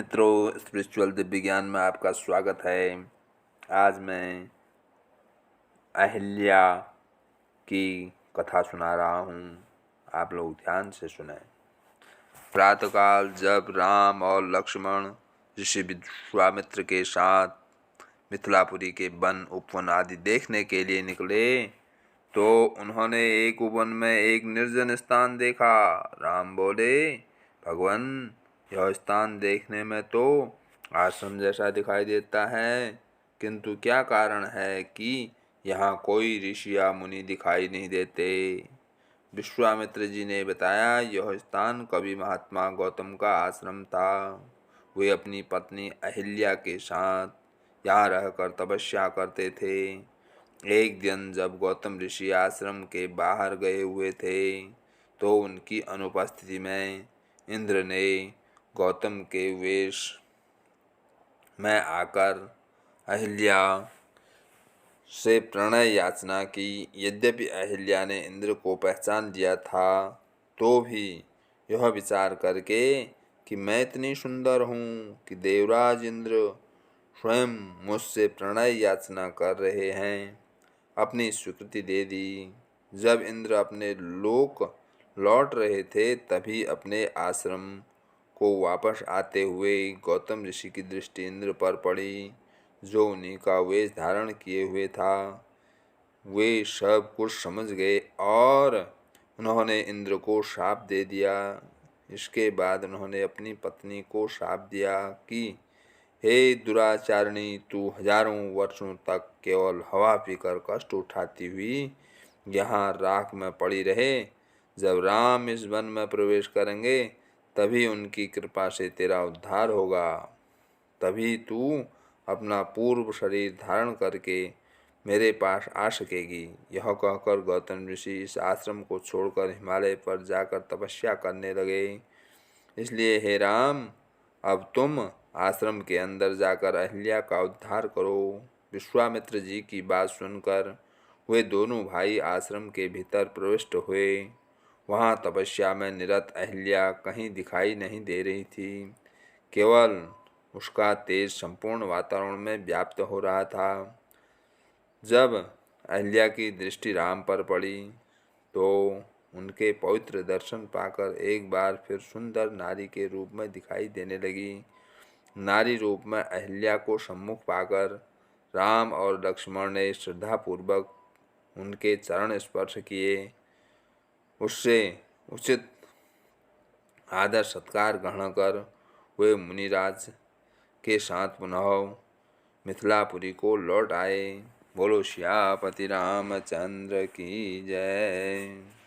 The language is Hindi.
मित्रों, स्पिरिचुअल दिव्य ज्ञान में आपका स्वागत है। आज मैं अहिल्या की कथा सुना रहा हूँ, आप लोग ध्यान से सुने। प्रातःकाल जब राम और लक्ष्मण ऋषि विश्वामित्र के साथ मिथिलापुरी के वन उपवन आदि देखने के लिए निकले तो उन्होंने एक उपवन में एक निर्जन स्थान देखा। राम बोले, भगवान, यह स्थान देखने में तो आश्रम जैसा दिखाई देता है, किंतु क्या कारण है कि यहाँ कोई ऋषि या मुनि दिखाई नहीं देते। विश्वामित्र जी ने बताया, यह स्थान कवि महात्मा गौतम का आश्रम था। वे अपनी पत्नी अहिल्या के साथ यहाँ रहकर तपस्या करते थे। एक दिन जब गौतम ऋषि आश्रम के बाहर गए हुए थे तो उनकी अनुपस्थिति में इंद्र ने गौतम के वेश में आकर अहिल्या से प्रणय याचना की। यद्यपि अहिल्या ने इंद्र को पहचान लिया था तो भी यह विचार करके कि मैं इतनी सुंदर हूँ कि देवराज इंद्र स्वयं मुझसे प्रणय याचना कर रहे हैं, अपनी स्वीकृति दे दी। जब इंद्र अपने लोक लौट रहे थे तभी अपने आश्रम को वापस आते हुए गौतम ऋषि की दृष्टि इंद्र पर पड़ी, जो उन्हीं का वेश धारण किए हुए था। वे सब कुछ समझ गए और उन्होंने इंद्र को शाप दे दिया। इसके बाद उन्होंने अपनी पत्नी को शाप दिया कि हे दुराचारिणी, तू हजारों वर्षों तक केवल हवा पीकर कष्ट उठाती हुई यहाँ राख में पड़ी रहे। जब राम इस वन में प्रवेश करेंगे तभी उनकी कृपा से तेरा उद्धार होगा, तभी तू अपना पूर्व शरीर धारण करके मेरे पास आ सकेगी। यह कहकर गौतम ऋषि इस आश्रम को छोड़कर हिमालय पर जाकर तपस्या करने लगे। इसलिए हे राम, अब तुम आश्रम के अंदर जाकर अहिल्या का उद्धार करो। विश्वामित्र जी की बात सुनकर वे दोनों भाई आश्रम के भीतर प्रविष्ट हुए। वहाँ तपस्या में निरत अहिल्या कहीं दिखाई नहीं दे रही थी, केवल उसका तेज संपूर्ण वातावरण में व्याप्त हो रहा था। जब अहिल्या की दृष्टि राम पर पड़ी तो उनके पवित्र दर्शन पाकर एक बार फिर सुंदर नारी के रूप में दिखाई देने लगी। नारी रूप में अहिल्या को सम्मुख पाकर राम और लक्ष्मण ने श्रद्धापूर्वक उनके चरण स्पर्श किए। उससे उचित आदर सत्कार ग्रहण कर वे मुनिराज के साथ पुनः मिथिलापुरी को लौट आए। बोलो श्यापति रामचंद्र की जय।